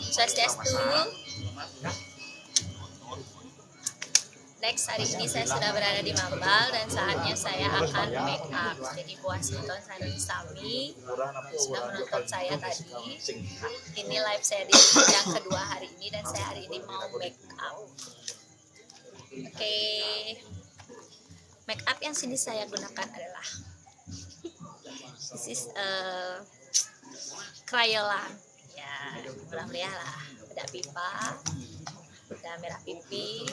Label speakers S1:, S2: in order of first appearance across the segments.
S1: Swastiastu. Next, hari ini saya sudah berada di Mambal dan saatnya saya akan make up. Jadi puas nonton Sanun Sami sudah menonton saya tadi. Ini live saya di yang kedua hari ini dan saya hari ini mau make up. Oke. Make up yang sini saya gunakan adalah this is Crayolan. Ya, murah-meriah lah. Ada pipa, ada merah pipi.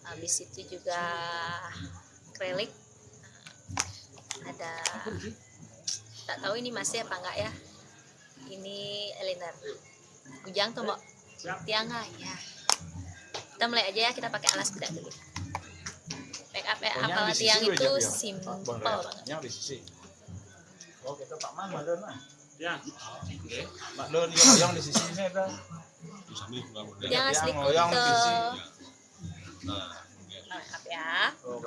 S1: Habis itu juga akrilik, ada tak tahu ini masih apa enggak ya, ini eyeliner Ujang tuh mau tiangga ya. Kita mulai aja ya, kita pakai alas bedak dulu. Make up apal tiang itu simple banget.
S2: Oh kita Pak Man Madon lah ya, Mak Don yang di sisi ini ada
S1: yang asli kutel. Nah, maaf ya.
S2: Oh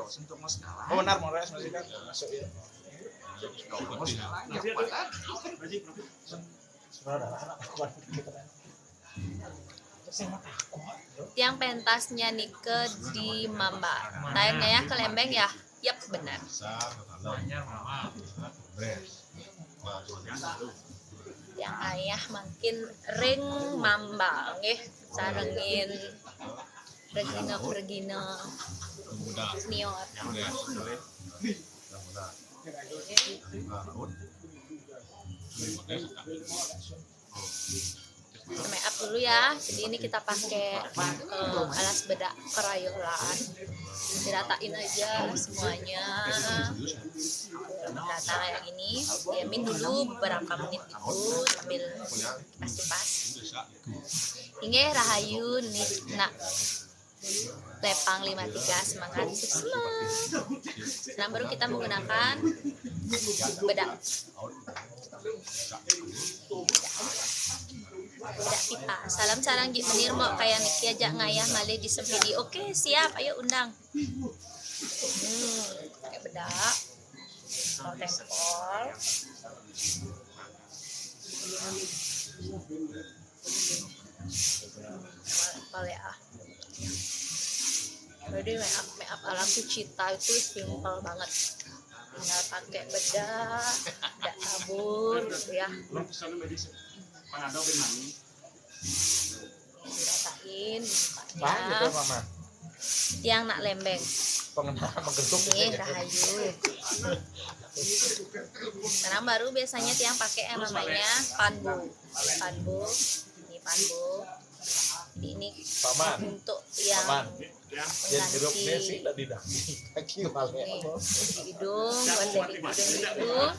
S2: benar mau res masih kan masuk ya.
S1: Yang pentasnya Nike di Mamba. Tayangnya ya ke Lembeng ya. Yap benar. Yang ayah makin ring Mamba nggih sarengin Regina senior. Make up dulu ya. Jadi ini kita pakai alas bedak Crayolan. Diratain aja semuanya. Rata kayak gini. Diamin dulu beberapa menit gitu sambil pas. Ini Rahayu nih nak Lepang 53 semangat Sekarang baru kita menggunakan bedak pipa. Salam sarang Jik Menir mau kayak Niki aja ngayah malih di sempidi. Oke siap, ayo undang. Pakai bedak mau tempol. Tempol ya. Jadi make up ala Kucita itu simple banget. Tinggal pakai bedak tabur gitu ya. Diratain bukanya. Yang nak Lembeng. Ini Rahayu. Sekarang baru biasanya tiang pakai yang namanya panbu. Ini panbu. Jadi ini untuk yang mengganti hidung, buat dari hidung.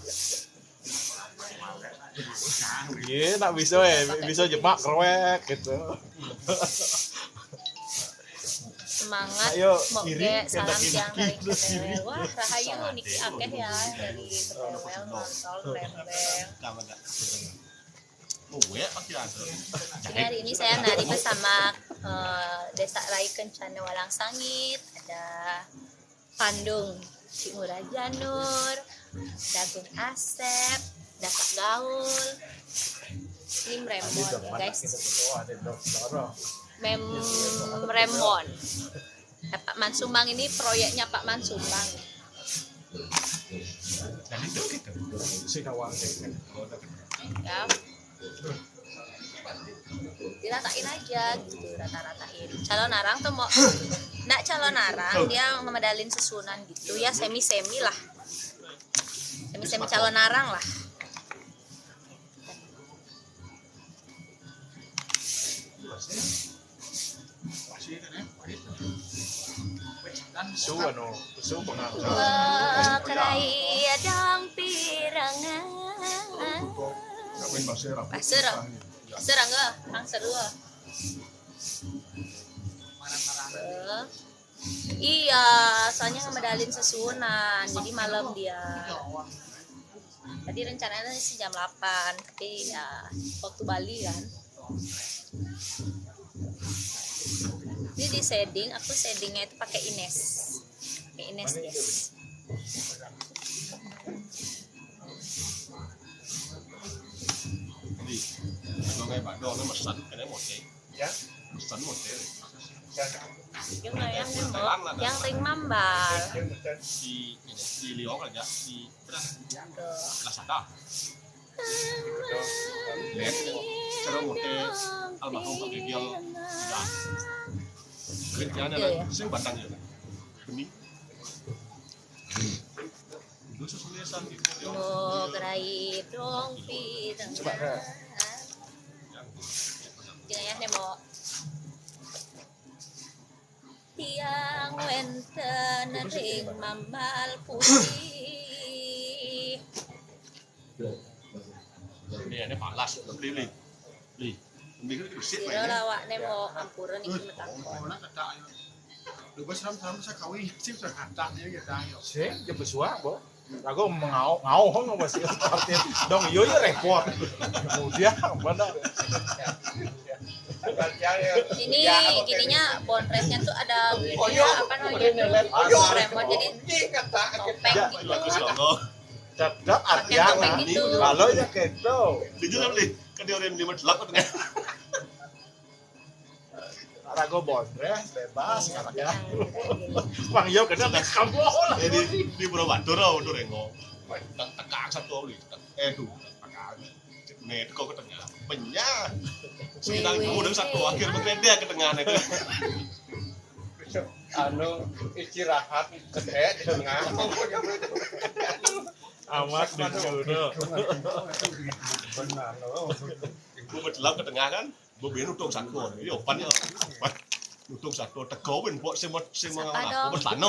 S2: Iya, tak bisa jebak kerwek gitu.
S1: Semangat mau ke salam siang dari Ketewel. Wah, Rahayu Niki akeh ya dari Ketewel nonton Lembeng. Jadi hari ini saya nari bersama Desa Rai Kencana Walang Sangit, ada Pandung Cimura Janur, Dagung Asep, Dasak Gaul, ini Mremon ya guys. Mremon. Pak Man Sumbang ini proyeknya Pak Man Sumbang. Ya. Diratain aja gitu, rata-ratain. Calon narang tuh mau nak calon narang dia ngemedalin susunan gitu ya, semi-semi lah. Semi-semi calon narang lah. Kerai adang pirangan. Pasir enggak? Hang seru. Iya, soalnya ngemedalin susunan. Jadi malam dia. Tadi rencananya sih jam 8, tapi ya waktu Bali kan. Ini di shading, aku shadingnya itu pakai Ines. Pakai Ines guys.
S2: ngay bản đồ nó mà sắn cái đấy một cái.
S3: Ya.
S2: Sắn một cái.
S1: Yung na yang mo, yang ring mambal.
S2: Di Liong aja di
S1: Tuh.
S2: Lazada. Lihat cara một cái almarhum pakai giang dan kerjanya kan sing batang ya. Bening. Itu susulesan gitu.
S1: Mo gerai dong pidang. Jangan ya mo. Tiang wenten ring mambal putih.
S2: Ini palas, li. Li cái shit
S1: Siro lawak ne mo ampuran iki metang.
S3: Được bớt sớm sớm sẽ khẩu ý xíu rồi hạt trạm như vậy đây rồi.
S4: Sih, jam bersuara, Bo. Aku ngau hono masih artinya dong iyo ya repot. Kemudian mana?
S1: Ini gininya bonresnya tuh ada apa namanya remote jadi topeng gitu.
S2: Bagus loh.
S4: Tetap artinya kalau ya gitu.
S2: Jujur nih, kan dia orang 58 kan.
S4: Rago bonres bebas ya. Bang yo kena nek kamu.
S2: Di Borobudur udah rengo. Tekak satu nih. Tuh, tekak. Net kok ke tengah. Penya. Sekitar kamu udah satu akhir menggede ke tengah nih.
S3: Anu istirahat gede di tengah.
S4: Amat dulu.
S3: Benar loh.
S2: Gue berjelap ke tengah kan. Gue nutung satu. Ini opan ya. Nutung satu. Tegau ben buat semua aku bertano.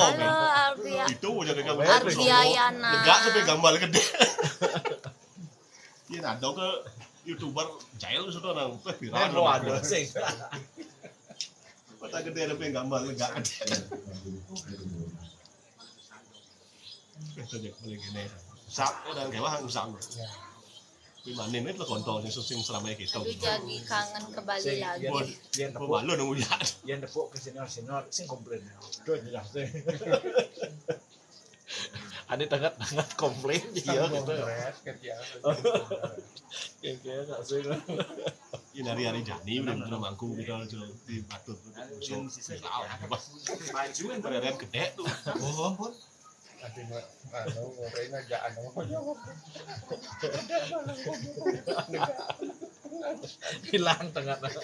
S2: Itu aja dengan
S1: Ardiayana.
S2: Lega sampai gambar gede. Ini ada ke YouTuber jail sudah nang viral.
S4: Mau ada sih.
S2: Mata gede sampai gambar lega gede. Itu dia boleh gini. Sak dan kayak hang sak. Gimana ini tuh kontol sing selama kita.
S1: Aduh jadi kangen ke Bali lagi.
S4: Yang
S2: Malu dong udah.
S4: Yang tepuk ke senior sing komplain. Tuh jelas deh. Ada tangan komplain dia gitu. Kayak enggak sih.
S2: Ini hari-hari jani udah mangku kita di Batur. Baju yang beneran gede tuh.
S3: Oh, ampun. Anu ngorengnya jangan
S4: hilang tengah.
S2: Udah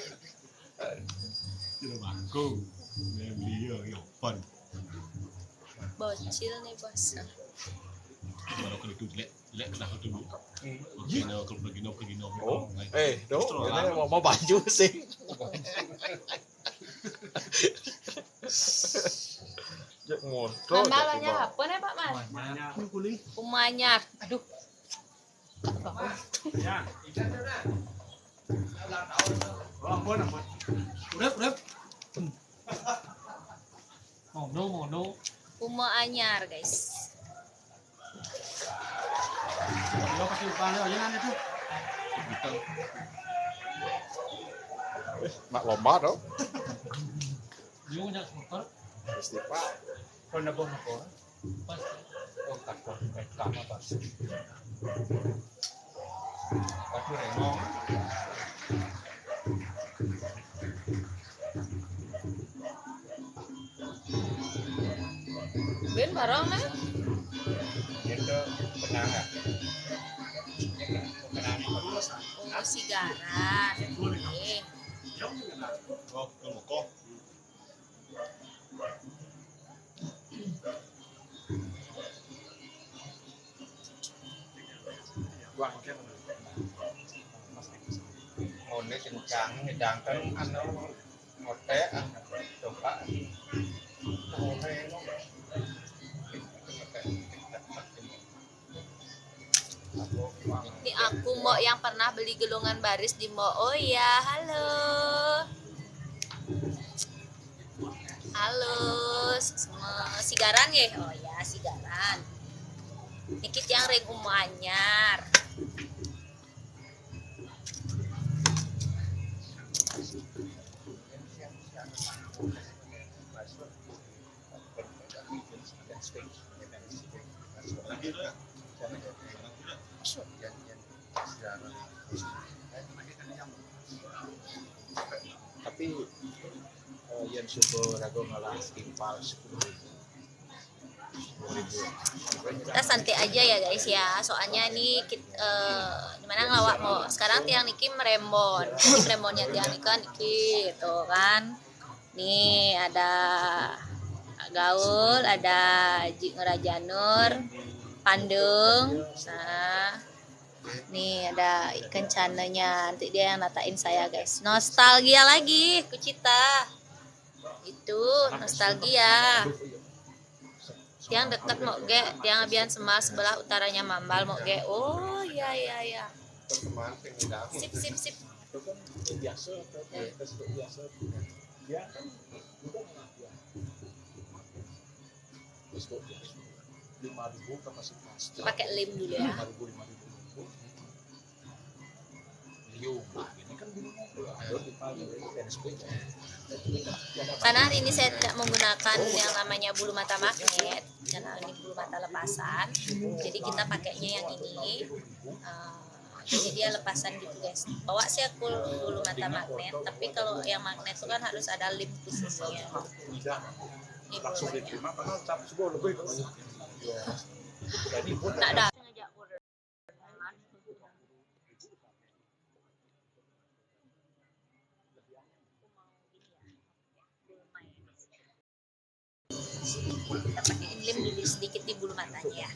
S2: mangku. Beliau yopan.
S1: Bocil nih bos.
S2: Baru kali itu lek dah dulu. Pergi no.
S4: Oh, dong, ini mau baju sih. Motor.
S1: Gambarannya apa nih Pak Mas? Umanyar. Aduh.
S3: Ya, ikan mana? Ampun. Urep. Mono.
S1: Umo anyar guys.
S3: Lo kasih upah lo jangan itu.
S4: Mak lomba dong.
S3: Yung jak motor.
S4: Istighfar.
S3: Nabo. Pas. Oh, takut. Kama pas. Aku remo.
S1: Ben barang nih.
S3: Itu penanga.
S1: Oh sigaran.
S2: Kok.
S3: Ngone kencang ngedangkan anu ngote coba.
S1: Ini aku Mbok yang pernah beli gelongan baris di Mbok. Oh ya, halo. Halo, sigaran ya? Oh ya, sigaran. Dikit yang ring Umo anyar.
S4: tapi yang syukur aku malah timpal 10.000.
S1: Kita santai aja ya guys ya, soalnya nih dimana ngelawak mau sekarang tiang niki merembon, ini merembonnya tiang nika niki gitu kan. Nih ada Gaul, ada Jik Ngerajanur, Pandung. Nah, nih ada ikan cananya, nanti dia yang natain saya guys. Nostalgia lagi, Kucita. Itu nostalgia. Tiang dekat mau ge, tiang Abian Semas sebelah utaranya Mambal mau ge. Oh iya iya iya. Sip sip sip.
S4: Itu kan biasa, biasa. Dia kan bukan dia. Itu biasa. 5.000 kapasitas.
S1: Pakai lem dulu ya.
S4: 5.000. Lium. Ini kan gunungnya tuh dipakai PNSP.
S1: Karena hari ini saya tidak menggunakan yang namanya bulu mata magnet, karena ini bulu mata lepasan. Jadi kita pakainya yang ini. Jadi dia lepasan gitu guys. Bawa sih aku bulu mata magnet, tapi kalau yang magnet itu kan harus ada lem khususnya. Ini
S4: Langsung
S1: bulu
S4: diterima padahal cap sebuah lebih. Jadi pun
S1: tak ada. Kita pakai lem dulu sedikit di bulu matanya ya.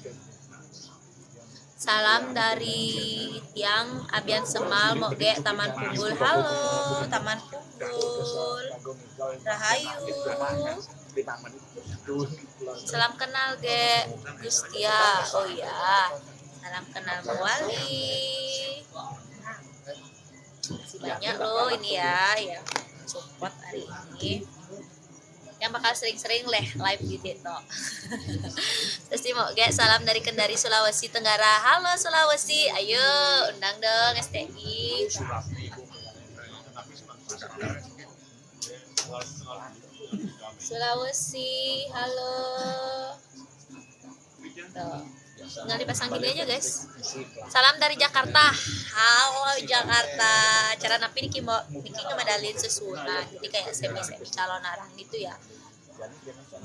S1: Salam dari tiang Abian Semal mau ge Taman Punggul. Halo Taman Punggul, Rahayu. Salam kenal ge Gustia. Oh ya, salam kenal Mawali. Masih banyak loh ini ya yang support hari ini, yang bakal sering-sering live gitu toh. Terus mau ge salam dari Kendari Sulawesi Tenggara. Halo Sulawesi, ayo undang dong STI. Sulawesi, halo. Tuh. Tinggal dipasang gini aja guys. Salam dari Jakarta. Halo Jakarta. Cara napi niki mau niki ngemadalin susunan. Jadi kayak semi calon arang gitu ya.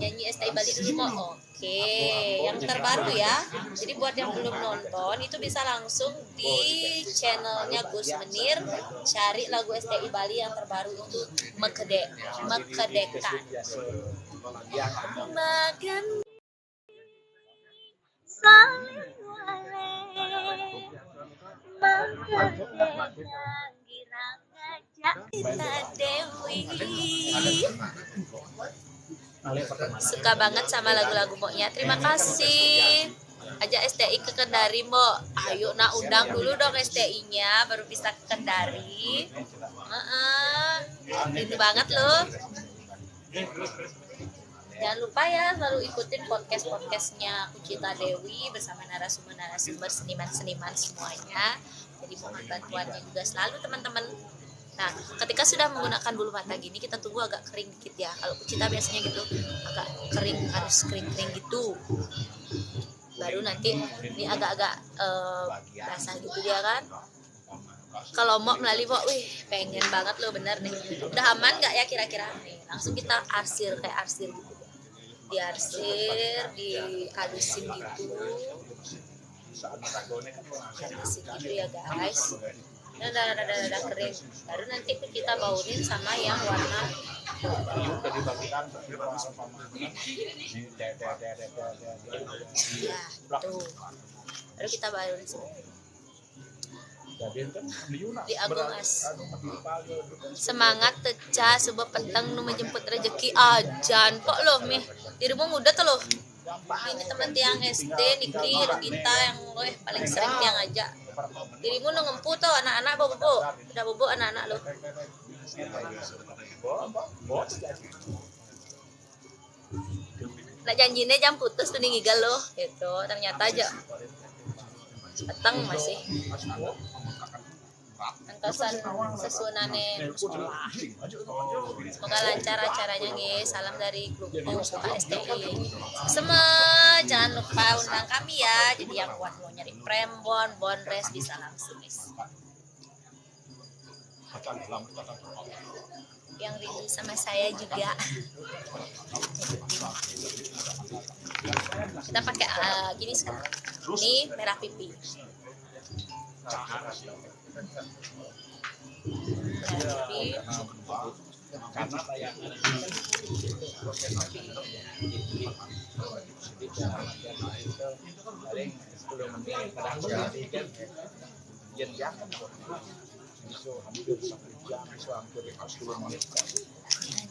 S1: Nyanyi STI Bali dulu mau. Oke, yang terbaru ya. Jadi buat yang belum nonton itu bisa langsung di channelnya Gus Menir, cari lagu STI Bali yang terbaru itu Mekedekan. Makan saling waleh Mekedekan girang ngajak kita Dewi. Suka banget sama lagu-lagu Moknya. Terima kasih. Ajak STI ke Kendari, Mbok. Ayo nak undang dulu dong STI-nya baru bisa ke Kendari. Ini banget loh. Jangan lupa ya selalu ikutin podcast-podcastnya Kucita Dewi bersama narasumber-narasumber seniman-seniman semuanya. Jadi mohon bantuannya juga selalu teman-teman. Nah, ketika sudah menggunakan bulu mata gini, kita tunggu agak kering dikit ya. Kalau Kucita biasanya gitu, agak kering, harus kering-kering gitu. Baru nanti ini agak-agak basah gitu dia kan. Kalau mau melalui mau, wih pengen banget loh bener nih. Udah aman nggak ya kira-kira nih? Langsung kita arsir kayak arsir gitu. Diarsir, dihalusin gitu. Halusin gitu ya guys. Udah kering, baru nanti kita baurin sama yang warna ya itu, baru kita baurin di Agung As. Semangat teca sebuah petang nu menjemput rezeki ajan kok loh mih dirimu muda tuh loh. Ini teman tiang SD Niki Rugita yang paling sering tiang ngajak. Dirimu nu ngempu tuh anak-anak bobo. Udah bobo anak-anak lo. Nak janjinya jam putus tuh ngigal lo. Itu ternyata aja petang masih. Antosan sesunane sekolah. Semoga lancar acaranya guys. Salam dari grup Muka STI. Semua jangan lupa undang kami ya. Jadi yang kuat mau nyari prembon, bondres bisa langsung guys.
S2: kacang dalam itu kacang dalam.
S1: Yang rindu sama saya juga. Kita pakai gini sekarang. Ini merah pipi. Merah pipi.
S4: Karena tayangan paling 10 menit kadang sekali kan jam bisa hampir 1 jam, bisa hampir 10 menit.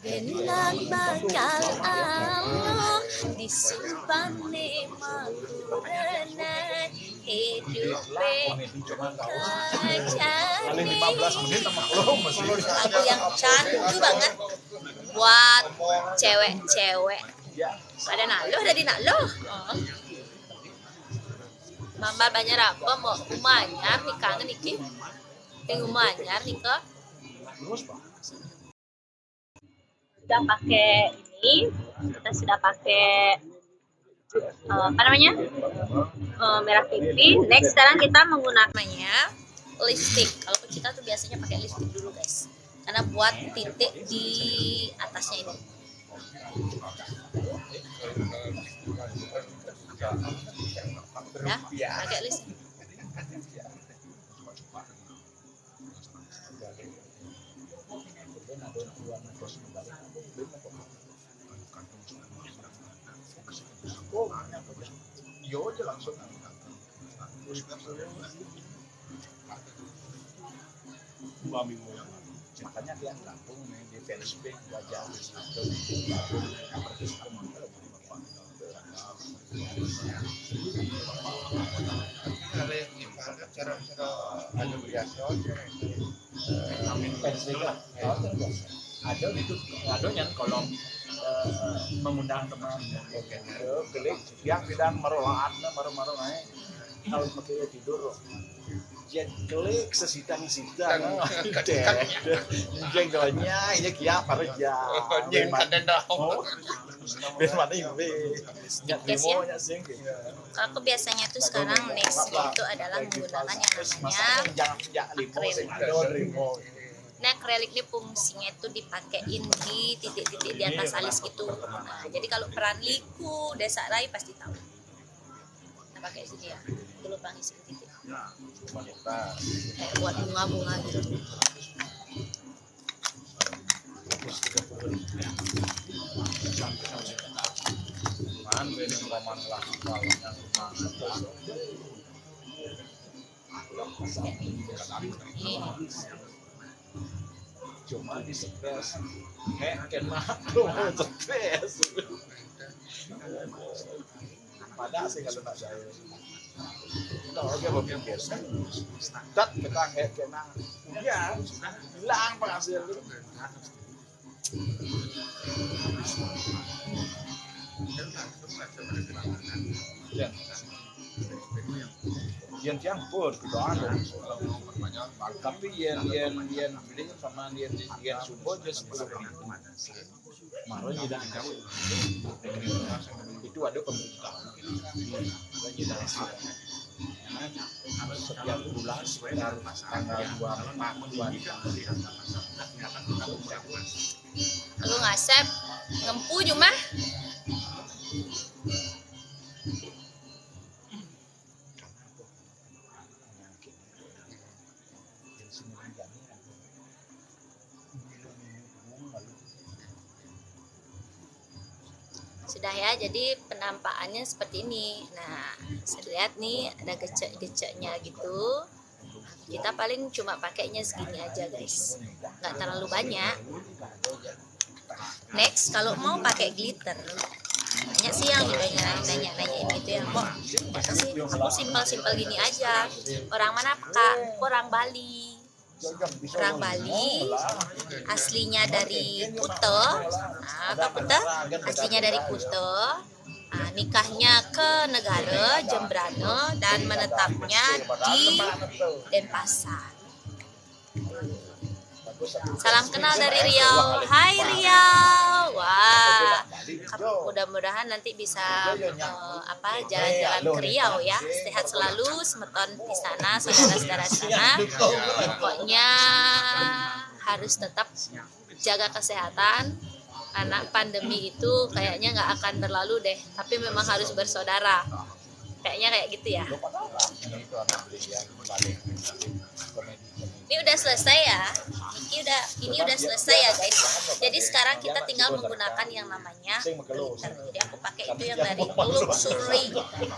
S1: Genang bakal Allah disubane makurenan hidup
S4: Paling 15 menit sama kalau masih
S1: lagu yang candu banget buat cewek-cewek. Pada naloh dari naloh. Mama banyak apa mau umanyar nih kangen iki. Pengen umanyar nih ke. Sudah pakai ini, kita sudah pakai apa namanya merah pipi. Next sekarang kita menggunakannya lipstick. Kalau kita tuh biasanya pakai lipstick dulu guys, karena buat titik di atasnya ini. Ya, pakai lipstick.
S4: Yo aja langsung.
S2: Dua minggu yang lalu.
S4: Makanya dia kampung nih di Facebook wajah
S3: cara ada biasa
S4: ada itu adonya kalau mengundang teman klik yang tidak merolaatnya maru-maru naik kalau pakai tidur jen klik sesitang-sitang jenggonya ini kia parja
S3: yang kadang
S4: biar mana ini
S1: Guys ya. Kalau aku biasanya tuh sekarang next itu adalah menggunakan yang namanya akrilik. Nah, akrilik ini fungsinya itu dipakein di titik-titik di atas alis gitu. Nah, jadi kalau peran liku, desak rai pasti tahu. Nah, pakai sini ya. Dulu pangis titik. Kayak buat bunga-bunga gitu.
S4: Cuma di stres kena tuh stres pada sih kalau tak saya kalau dia berpikir start kita kena ya hilang penghasil itu yang campur gitu ada tapi yang beli sama yang subuh aja 10.000 malah tidak itu ada pemberitahuan tidak setiap bulan sekitar tanggal 24
S1: Aku ngasep ngempu cuma sudah ya, jadi penampakannya seperti ini. Nah, saya lihat nih ada gecek-geceknya gitu. Kita paling cuma pakainya segini aja guys, nggak terlalu banyak. Next, kalau mau pakai glitter, banyak sih yang nanya-nanyain gitu ya, kok masa sih aku simpel-simpel gini aja. Orang mana kak? Orang Bali. Orang Bali aslinya dari Kuta. Nah, Kuta aslinya dari Kuta. Nah, nikahnya ke negara Jembrana dan menetapnya di Denpasar. Salam kenal dari Riau. Hai Riau. Wah, mudah-mudahan nanti bisa jalan-jalan ke Riau ya. Sehat selalu, semeton di sana, saudara-saudara sana. Pokoknya harus tetap jaga kesehatan. Karena pandemi itu kayaknya nggak akan berlalu deh, tapi memang harus bersaudara. Kayaknya kayak gitu ya. Ini udah selesai ya. Ini udah selesai ya guys. Jadi sekarang kita tinggal menggunakan yang namanya glitter. Jadi aku pakai itu yang dari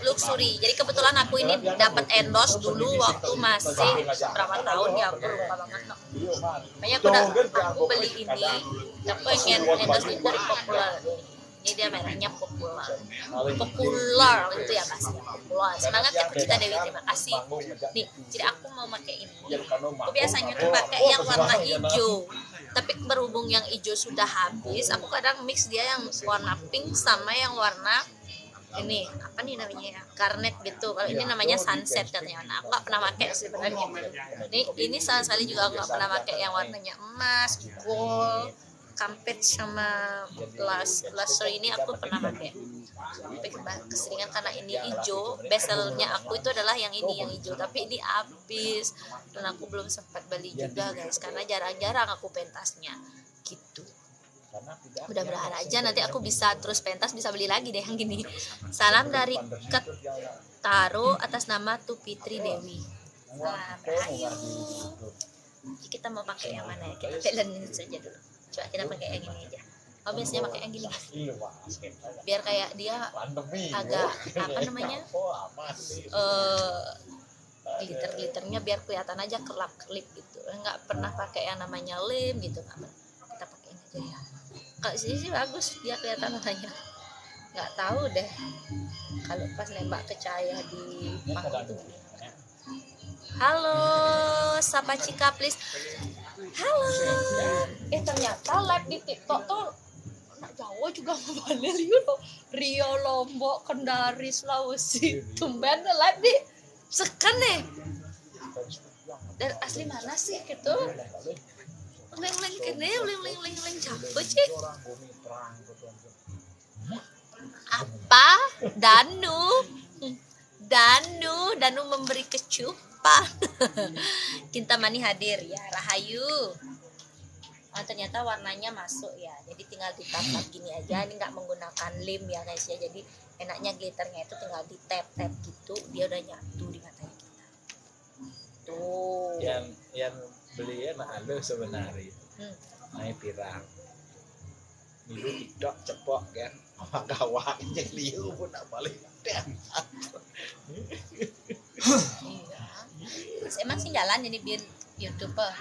S1: Luxury. Jadi kebetulan aku ini dapat endorse dulu waktu masih berapa tahun ya, aku lupa banget. Makanya aku beli ini. Aku pengen endorse itu dari Popular. Ini dia merahnya Popular itu ya bahasanya Popular. Semangat ya kita Dewi, terima kasih. Nih, jadi aku mau pakai ini. Aku biasanya tuh pakai yang warna hijau, tapi berhubung yang hijau sudah habis, aku kadang mix dia yang warna pink sama yang warna ini apa nih namanya ya, garnet gitu. Kalau ini namanya sunset katanya. Nah, aku nggak pernah pakai sebenarnya. Ini sama sekali juga aku nggak pernah pakai yang warnanya emas, gold, kampet sama luxury ini aku pernah pakai. Tapi keseringan karena ini hijau, bezelnya aku itu adalah yang hijau, tapi ini habis dan aku belum sempat beli juga guys, karena jarang-jarang aku pentasnya gitu. Mudah-mudahan aja nanti aku bisa terus pentas, bisa beli lagi deh yang gini. Salam dari Ketaro atas nama Tupitri Dewi. Salam Rahayu. Kita mau pakai yang mana ya? Kita pelenin saja dulu. Coba kita pakai yang ini aja. Oh, biasanya pakai yang gini guys. Biar kayak dia agak apa namanya? Glitter-glitternya biar kelihatan aja kerlap-kerlip gitu. Enggak pernah pakai yang namanya lem gitu, kan. Kita pakai ini aja ya. Kalau sini sih bagus dia kelihatan warnanya. Nggak tahu deh kalau pas nembak ke cahaya di panggung itu. Halo, Sapa Cika please. Halo. Ternyata live di TikTok tuh anak Jawa juga ngebanel Rio, Lombok, Kendari, Sulawesi. Tumben live di sekan nih. Dan asli mana sih gitu? Leng-leng kene, leng capek sih. Apa? Danu memberi kecupan. Kintamani hadir ya, Rahayu. Oh, ternyata warnanya masuk ya. Jadi tinggal ditap-tap gini aja. Ini nggak menggunakan lem ya guys ya. Jadi enaknya glitternya itu tinggal di tap-tap gitu, dia udah nyatu di matanya kita. Tuh.
S4: Yang beli ya halo sebenarnya. Naik pirang. Milu TikTok cepok kan. Apa kawan jadi pun nak balik dan.
S1: Iya. Emang sih jalan jadi biar YouTuber.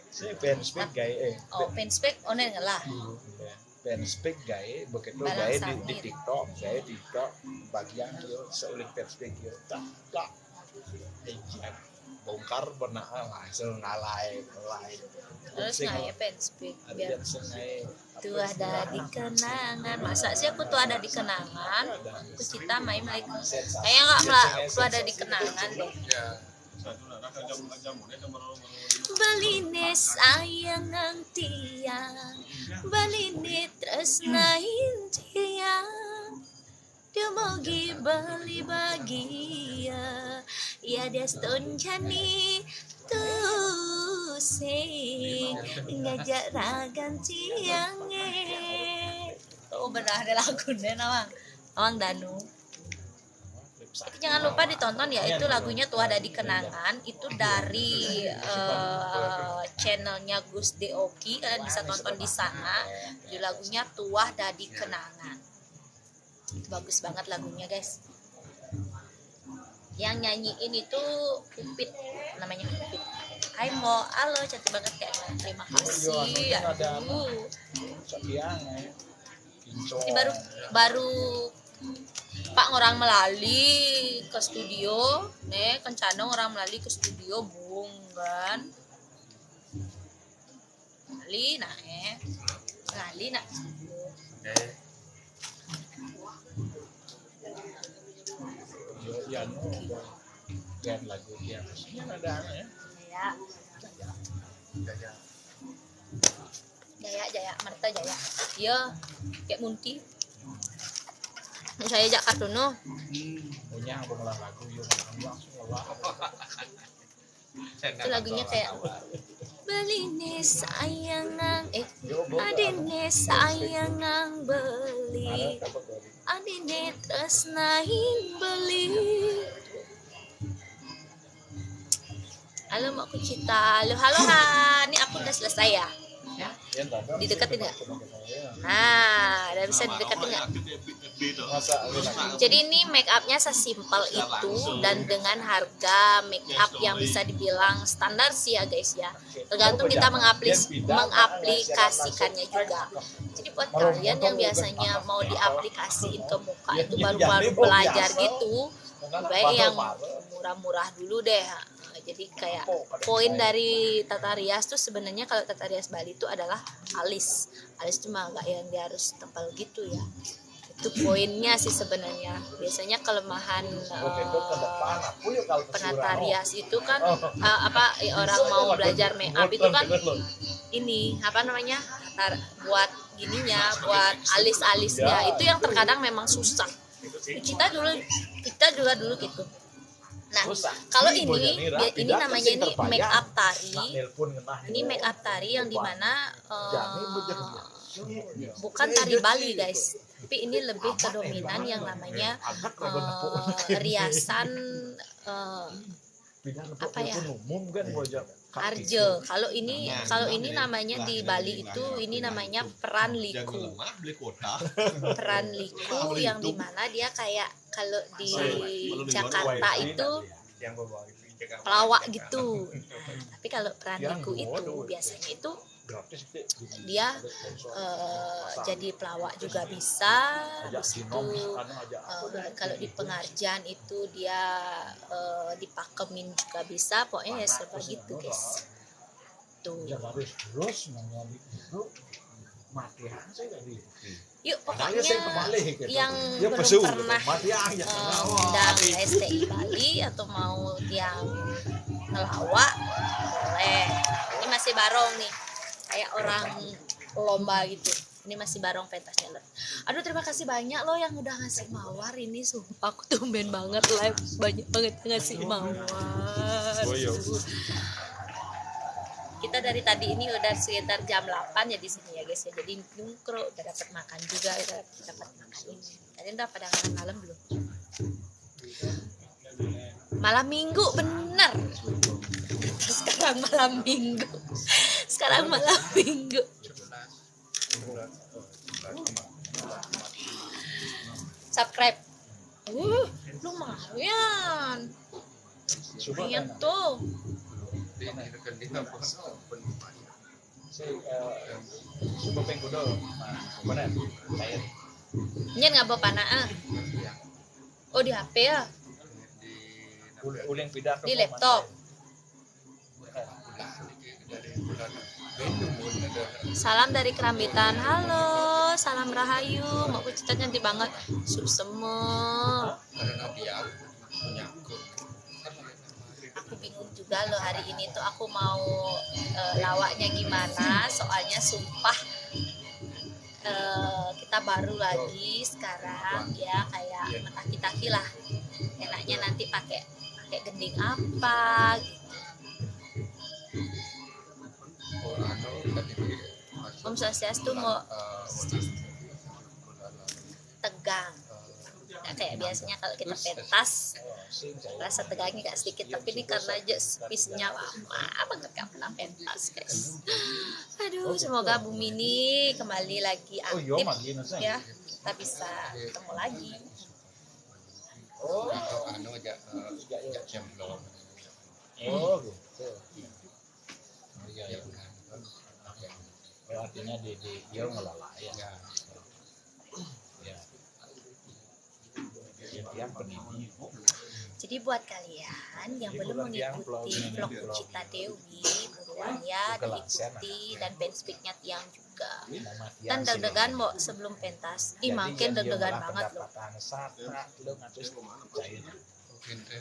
S4: Saya fanspeak gaya
S1: Fanspeak onen lah.
S4: Fanspeak gaya begitu gaya di TikTok gaya TikTok bagian yo seulik fanspeak yo tak bongkar benar langsung ngalai.
S1: Terus ngaya fanspeak biar
S4: sengaja
S1: tuh ada di kenangan. Masa sih aku tuh ada di kenangan? Aku cita main lagi. Kayaknya nggak tuh ada di kenangan deh. Baline sayang ang tiang, baline tresnain tiang, demogi bali bagia, ya deston jani tusing ngajak ragan tiange. Oh benar ada lagunya Nawang Danu. Jangan lupa ditonton ya, itu lagunya Tuh Ada di Kenangan, itu dari channelnya Gus Deoki, kalian bisa tonton di sana. Jadi lagunya Tuah Dadi Kenangan, itu bagus banget lagunya guys. Yang nyanyiin itu Upit, namanya Upit. Hai Mo, halo cantik banget kayaknya, terima kasih. Ini baru Pak orang melali ke studio, kencana orang melali ke studio bunggan. Melali nak studio.
S4: Lihat lagu dia, ada ya.
S1: Jaya, Marta Jaya. Iya, kayak Munti. Saya jak kartuno.
S4: Punya aku ngelah lagu yuk langsung ngelah.
S1: Itu lagunya kayak beline sayangang adine sayangang beli adine tresnain beli. Halo Mak Kucita, halo Han, ini aku udah selesai ya. Dideketin nggak? Nah, udah bisa dideketin nggak? Jadi ini make upnya sesimpel itu dan dengan harga make up yang bisa dibilang standar sih ya guys ya. Tergantung kita mengaplikasikannya juga. Jadi buat kalian yang biasanya mau diaplikasiin ke muka itu baru-baru belajar gitu, baik yang murah-murah dulu deh. Jadi kayak poin dari tata rias tuh sebenarnya kalau tata rias Bali itu adalah alis cuma nggak yang dia harus tebal gitu ya. Itu poinnya sih sebenarnya. Biasanya kelemahan penata rias itu kan orang mau belajar make up itu kan ini apa namanya buat gininya, buat alis-alisnya itu yang terkadang memang susah. Kita juga dulu gitu. Nah, kalau ini namanya ini make up tari. Ini make up tari yang dimana bukan tari Bali guys, tapi ini lebih ke dominan yang namanya riasan apa ya? Arjo. Kalau ini namanya di Bali itu ini namanya peran liku. Peran liku yang dimana dia kayak kalau di Jakarta itu pelawak gitu. Nah, tapi kalau peran liku itu biasanya itu dia jadi pelawak juga bisa. Habis itu kalau di pengajian itu dia dipakemin juga bisa. Pokoknya ya serba gitu guys. Tuh. Yuk pokoknya yang belum pernah undang STI Bali atau mau yang ngelawak boleh. Ini masih barong nih, kayak orang lomba gitu. Ini masih barong pentas challenge. Aduh terima kasih banyak loh yang udah ngasih mawar ini, sumpah aku tumben banget live banyak banget ngasih mawar. Kita dari tadi ini udah sekitar jam 8 ya di sini ya guys ya. Jadi nungkruk, udah dapat makan juga, udah dapat makan ini. Kalian udah pada makan malam belum? Malam minggu bener. Sekarang malam minggu. Sekarang malam minggu. Subscribe. Lumayan. Lumayan tuh. Ini nggak bawa panah. Oh di HP ya? Di laptop. Salam dari Kerambitan. Halo, salam rahayu. Mak Kucita cantik banget. Semua. Aku bingung juga loh hari ini tuh aku mau lawaknya gimana. Soalnya sumpah kita baru lagi sekarang ya, kayak mentaki-taki lah. Enaknya nanti pakai gending apa gitu. Om Swastiastu mau tegang. Nggak kayak biasanya kalau kita pentas rasa tegangnya gak sedikit, tapi ini karena aja space-nya lama banget gak pernah pentas guys. Aduh semoga Bu Mini kembali lagi aktif ya, kita bisa ketemu lagi.
S4: Artinya dia ngelola ya.
S1: Jadi buat kalian yang belum mengikuti vlog Kucita Dewi, buruan ya diikuti, dan fanspage-nya Tiang juga. Dan deg-degan mau sebelum pentas. Makin deg-degan banget loh.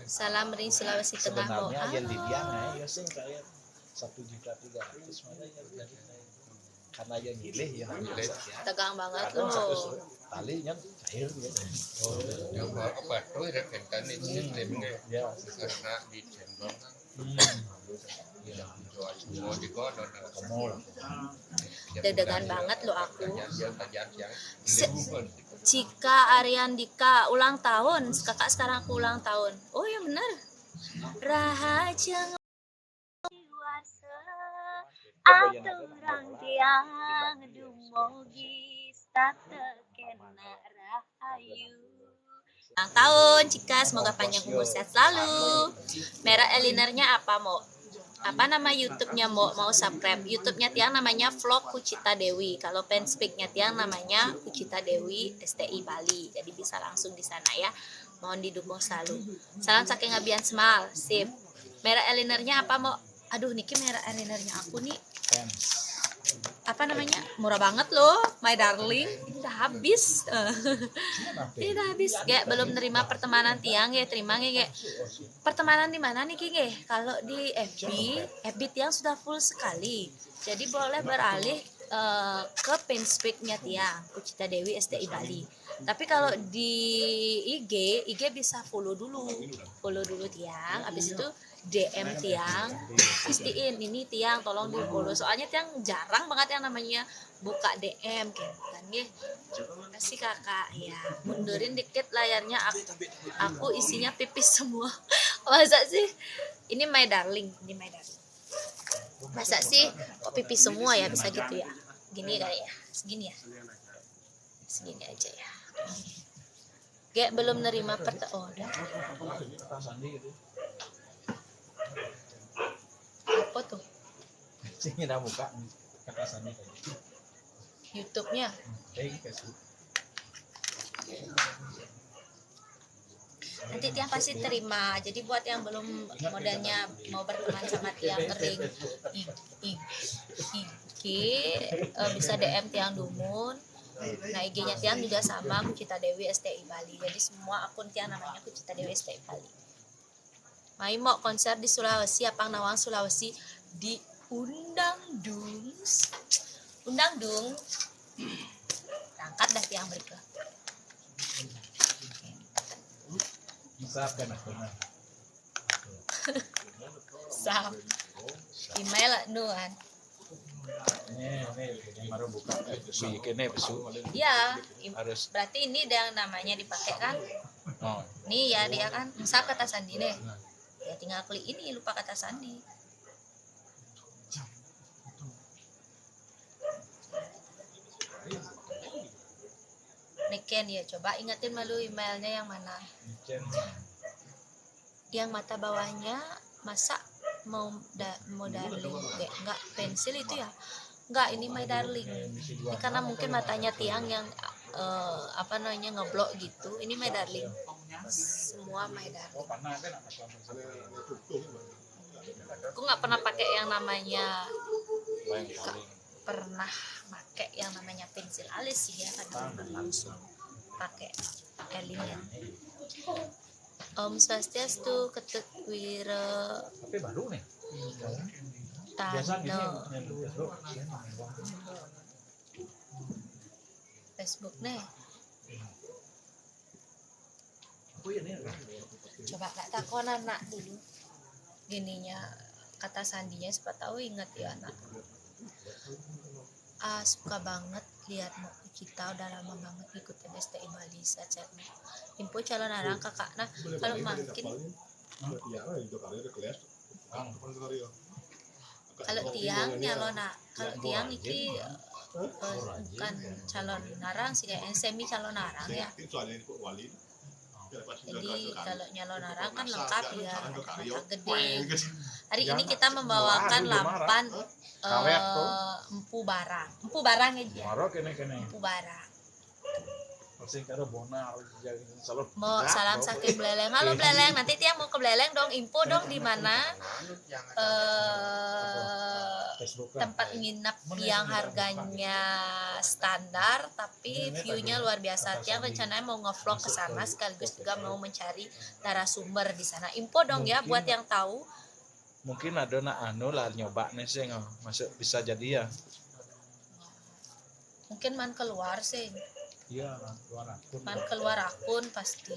S1: Salam ring Sulawesi Tengah mau.
S4: Karena yang gilih ya
S1: tegang banget loh.
S4: Tali yang cair gitu.
S5: Yang apa tuh rekan ini sih lebih karena di channel kan.
S4: Iya.
S5: Semua di kono.
S4: Kamu lah.
S1: Deg-degan banget lo aku.
S5: Se-
S1: Cika Ariandika ulang tahun. Kakak sekarang aku ulang tahun. Oh ya benar. Rahaja aturan tiang dumogi satekena rahayu. Ulang tahun Cika, semoga panjang umur sehat selalu. Merek elinernya apa mau? Apa nama YouTube-nya mau subscribe? YouTube-nya Tiang namanya Vlog Kucita Dewi. Kalau fanspage-nya Tiang namanya Kucita Dewi STI Bali. Jadi bisa langsung di sana ya. Mohon didukung selalu. Salam saking Abian Semal. Sip. Merek elinernya apa mau? Aduh niki merek elinernya aku nih. Apa namanya? Murah banget loh, my darling. Ini udah habis. Ini udah habis. Gak belum nerima pertemanan Tiang ya, terima ya. Pertemanan di mana nih Ki? Kalau di FB Tiang sudah full sekali. Jadi boleh beralih ke fanspage-nya Tiang, Kucita Dewi STI Bali. Tapi kalau di IG bisa follow dulu Tiang. Habis itu DM Tiang, pastiin ini Tiang tolong di follow, soalnya Tiang jarang banget yang namanya buka DM kan ya. Kasih kakak ya, mundurin dikit layarnya, aku isinya pipis semua. Masa sih ini my darling, masa sih kok pipis semua ya, bisa gitu ya, gini kali ya, segini aja ya. Gak belum nerima oh udah. Apa tuh?
S4: Sini dah buka kata Sandi tadi.
S1: YouTube-nya.
S4: Facebook.
S1: Nanti Tiang pasti terima. Jadi buat yang belum modalnya mau berteman sama Tiang Ring IG, bisa DM Tiang Dumun. Nah IG-nya Tiang juga sama Kucita Dewi STI Bali. Jadi semua akun Tiang namanya Kucita Dewi STI Bali. Mai mau konser di Sulawesi, Apang Nawang Sulawesi, diundang dung. Berangkat dah Tiang berikut.
S4: Masakan aku mah.
S1: Sam. Email nuan.
S4: Nih, baru buka. Bikinnya pesu.
S1: Iya,
S4: Harus.
S1: berarti ini yang namanya dipakai kan?
S4: Oh.
S1: Nih ya dia kan, misal kata Sandi deh. Ya tinggal klik ini, lupa kata Sandi. Niken ya, coba ingetin malu emailnya yang mana? Yang mata bawahnya masa mau darling enggak pensil itu ya? Enggak, ini my darling. Ini karena mungkin matanya Tiang yang ngeblok gitu. Ini my darling. Semua my darling. Aku nggak pernah pakai yang namanya pensil alis sih ya, kadang langsung pakai elingnya. Om Swastiastu, Ketuk Wira.
S4: Tapi baru nih.
S1: Tano. Facebook nih. Coba tak takon anak dulu. Gininya kata Sandinya, siapa tahu inget ya anak. Suka banget lihat mau kita, udah lama banget ikutin STI Bali saja. Info calon arang kakak. Nah kalau makin kalau Tiang Tiang iki bukan calon narang sih, kayak semi calon narang ya. Jadi kalau nyalon narang kan lengkap ya, gede. Hari ini kita membawakan lampan empu barang aja. Empu barang. Mau salam saking Beleleng. Halo Beleleng, nanti Tiang mau ke Beleleng dong, info dong di mana tempat nginep yang harganya standar tapi view-nya luar biasa. Tiang rencananya mau ngevlog ke sana sekaligus juga mau mencari narasumber di sana. Info dong ya buat yang tahu.
S4: Mungkin ada lah nyoba nih sih, masuk bisa jadi ya.
S1: Mungkin man keluar sih.
S4: Iya,
S1: Keluar akun pasti.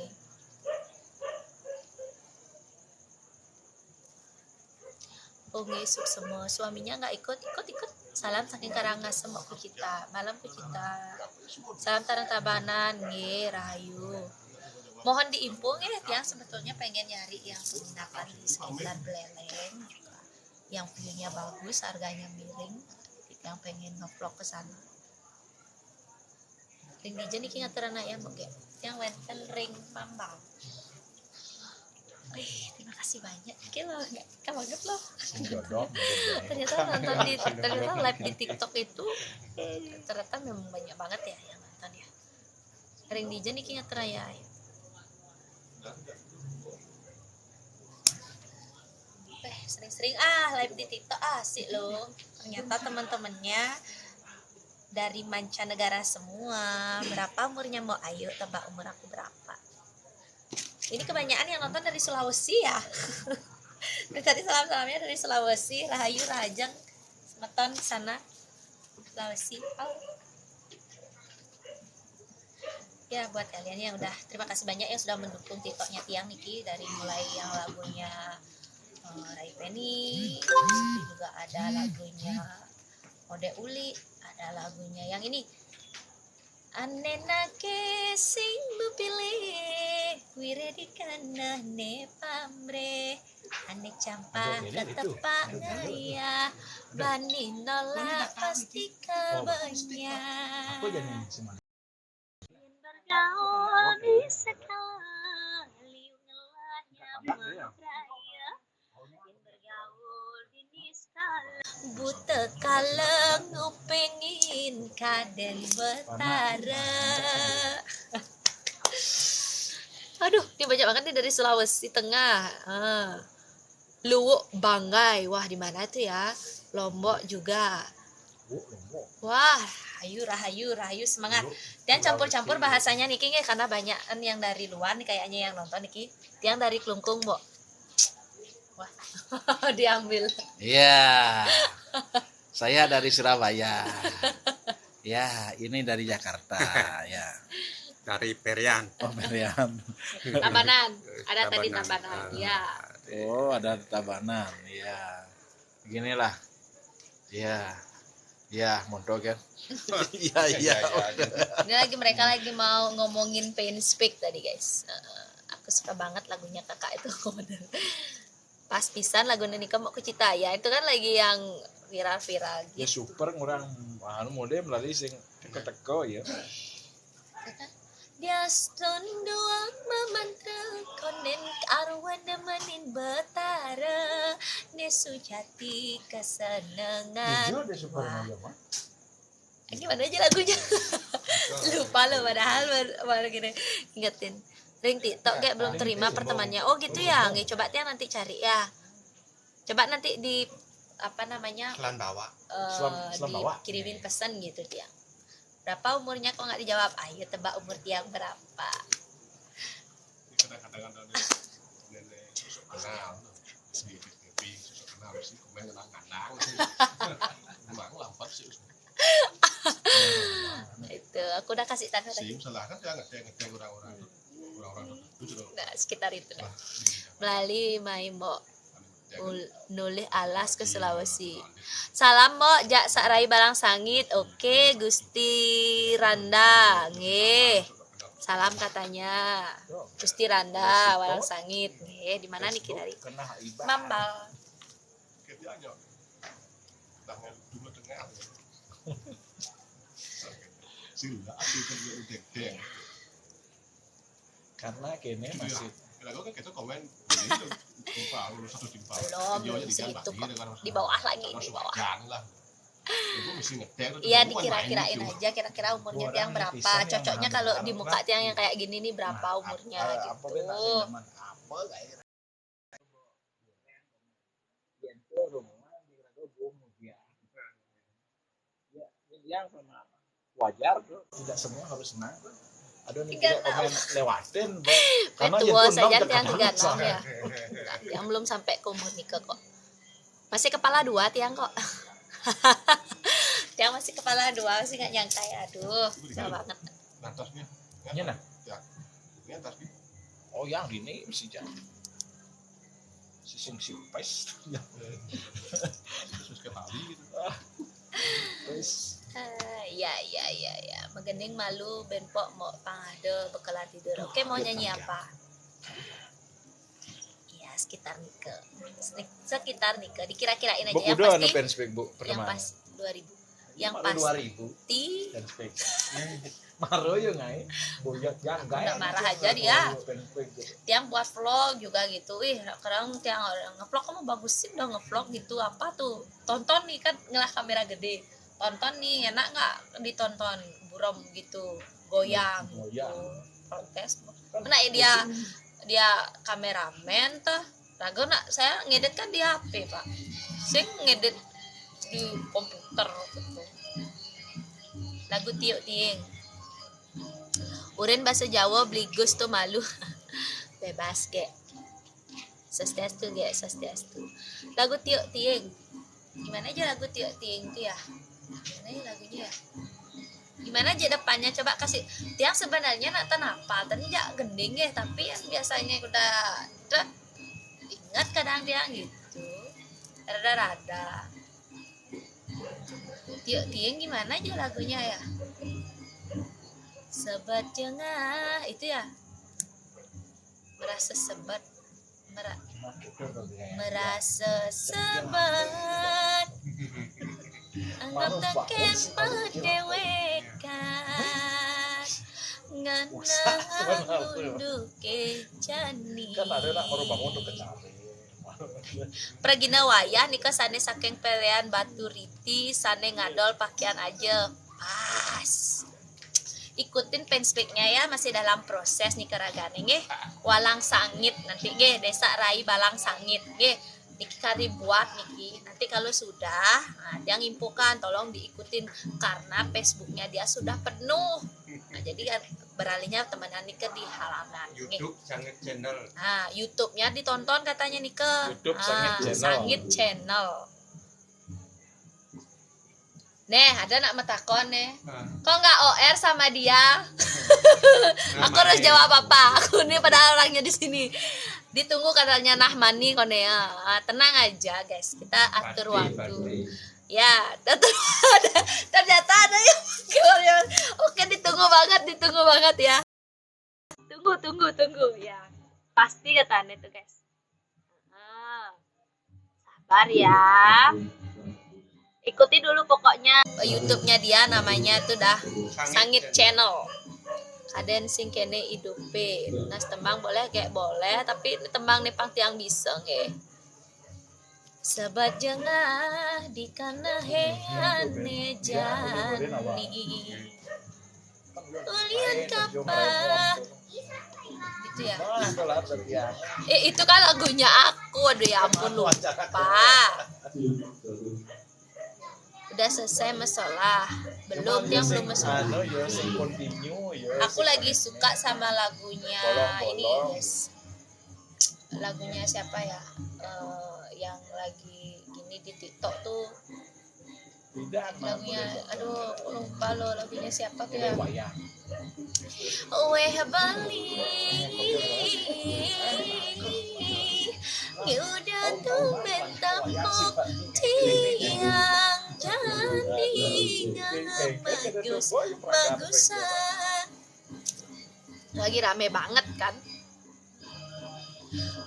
S1: ngisuk semua. Suaminya nggak ikut salam saking Karangasem ku kita malam ku kita salam Tarang Tabanan nge Rahayu. Mohon diimpung ya tiang sebetulnya pengen nyari yang penginapan di sekitar Beleleng juga yang view-nya bagus, harganya miring, yang pengen ngevlog ke sana. Ring dijen iki ngaturana ya Mbok yang wenten ring Mambang. Terima kasih banyak. Gila, enggak banget loh. Ternyata nonton ternyata live di TikTok itu ternyata memang banyak banget ya yang nonton ya. Ring dijen iki ngaturana ya. Sering-sering live di TikTok asik loh. Ternyata teman-temannya dari mancanegara semua. Berapa umurnya mau? Ayo tebak umur aku berapa. Ini kebanyakan yang nonton dari Sulawesi ya. Tadi salam-salamnya dari Sulawesi. Rahayu Rajang Semeton sana Sulawesi. Ya buat kalian yang udah, terima kasih banyak yang sudah mendukung TikToknya Tiang Niki, dari mulai yang lagunya Rai Penny, juga ada lagunya Ode Uli, ada lagunya yang ini Anena ke sing bepilih wire di kana ne pamre ane campa ketepak ngaya bani nolak pasti kabanya bergaul di sekali ngelahnya meraya bergaul di niskala buta kaleng ngupengin kaden betara. Aduh, ini banyak banget nih dari Sulawesi Tengah. Luwuk Banggai, wah di mana itu ya? Lombok juga. Wah, rahayu semangat. Dan campur-campur bahasanya niki karena banyak yang dari luar nih kayaknya yang nonton niki. Yang dari Klungkung, Mbok. Wah, diambil.
S4: Iya. Saya dari Surabaya. Ya, ini dari Jakarta, ya.
S3: Dari Perian.
S4: Oh, Perian.
S1: Tabanan. Ada tadi Tabanan, ya.
S4: Oh, ada Tabanan, ya. Beginilah. Ya. Ya, mondok kan. Iya.
S1: Ini mereka lagi mau ngomongin Pain Speak tadi, guys. Aku suka banget lagunya kakak itu. Pas pisan lagu Nika mau ke Citaya itu kan lagi yang viral-viral gitu.
S4: Ya super ngurang mode melalui sing teko-teko ya.
S1: Dia stun doang memantra konen arwan nemenin betara nesu jati kesenengan.
S4: Itu ada super aja mah.
S1: Gimana aja lagunya? Lupa loh padahal baru gini ingetin. Ring TikTok kayak belum terima pertemanannya. Oh gitu ya, nggak coba Tiang nanti cari ya. Coba nanti di apa namanya?
S3: Selan bawa.
S1: Dikirimin pesan gitu Tiang. Berapa umurnya kok nggak dijawab? Ayo tebak umur Tiang berapa?
S2: Kadang-kadang nenek susuk kenal sih komen kenang-kenang sih. Memang lambat sih.
S1: Itu aku udah kasih tanda tadi.
S2: Sim salah kan jangan ngecek orang-orang itu.
S1: Nah, sekitar itu dah. Melalui Maimo nulis alas ke Sulawesi. Salam mo jak sakrai barang sangit. Oke Gusti Randa nggih. Salam katanya Gusti Randa barang sangit nggih. Di mana nih dari Mambal.
S4: Karena kene masih
S2: kan kita komen
S1: belum segitu kok. Di bawah lagi di bawah.
S2: Iya
S1: iya dikira-kirain aja kira-kira umurnya Tiang berapa, cocoknya kalau di muka Tiang yang kayak gini nih berapa umurnya gitu.
S4: Yang wajar tidak semua harus senang. Ada nih komen lewatin
S1: karena tua saja Tiang 36 ya. Yang belum sampai ke umur nikah kok. Masih kepala 2 Tiang kok. Tiang masih kepala 2 masih nggak nyangka ya. Aduh, susah banget.
S2: Atasnya.
S4: Ini nah.
S2: Ya. Ini atas.
S4: Oh, yang ini mesti jadi. Si sing pes.
S2: Terus ke Bali gitu.
S4: Wis
S1: Ya. Megening malu benpok mau pangade bekalan tidur. Oke, mau nyanyi apa? Iya, sekitar Nike. Sekitar Nike. Dikira-kirain aja
S4: Bu
S1: yang
S4: udah anu
S1: pasti.
S4: fanspage Bu
S1: Yang
S4: pertama.
S1: pas 2000. Yang
S4: Malu
S1: pasti
S4: 2000 fanspage. Maro yo ngai. Boyot yang
S1: Aku nggak marah aja dia. Tiang buat vlog juga gitu. Sekarang tiang orang ngevlog kamu bagus sih udah ngevlog gitu. Apa tuh? Tonton nih kan ngelah kamera gede. Tonton nih enak nggak ditonton buram gitu goyang gitu. Protes. Mana dia kameramen tuh. Ragu nak saya ngedit kan di HP Pak. Saya ngedit di komputer gitu. Lagu tiuk tieng. Urin bahasa Jawa beligus tuh malu. Bebas ge. Sestiastu. Lagu tiuk tieng. Gimana aja lagu tiuk tieng tuh ya? Gimana ya lagunya ya? Gimana aja depannya coba kasih. Tiang sebenarnya nak tanapa, tadi jak gending ya, tapi yang biasanya udah ingat kadang dia gitu. Rada-rada. Tiuk tieng gimana aja lagunya ya? Sebat jengah itu ya. Merasa sebat merasa sebat anggap teken padewekan ngana unduke jani
S4: Kan ada nak baru bangun untuk kencari.
S1: Pragina wayah nika sane saking pelean batu riti sane ngadol pakaian aja pas. Ikutin fanspage-nya ya, masih dalam proses nih keragane nggih. Walang sangit nanti nggih, Desa Rai Balang Sangit nggih. Niki kari buat niki. Nanti kalau sudah, dia ngimpukan tolong diikutin karena Facebooknya dia sudah penuh. Nah, jadi kan beralihnya temenan Nike di halaman
S5: YouTube Sangit Channel.
S1: Nah, YouTube-nya ditonton katanya Nike.
S4: YouTube Sangit Channel.
S1: Sangit Channel. Ada nak metakon nih. Kok nggak OR sama dia? Aku harus jawab apa? Aku nih pada orangnya di sini. Ditunggu katanya Nahmani kone ya. Tenang aja guys, kita atur waktu. Ya, ternyata ada yang manggil. Oke, ditunggu banget ya. Tunggu ya. Pasti katanya tuh guys. Sabar ya. Ikuti dulu pokoknya YouTube-nya dia namanya tuh dah Sangit Channel. Kaden sing kene hidupe. Nas tembang boleh kayak boleh tapi tembang nih pang tiang bisa nggih. Sebat jengah di kana heane jani. Ulian kapal. Gitu ya. Itu kan lagunya aku. Aduh ya ampun lupa. Udah selesai masalah belum masalah. Aku lagi suka sama lagunya ini guys, lagunya siapa ya, yang lagi gini di TikTok tuh lagunya, aduh aku lupa loh lagunya siapa tuh ya. Weh Bali udah tuh betapa tiang jandingan bagusan. Lagi rame banget kan.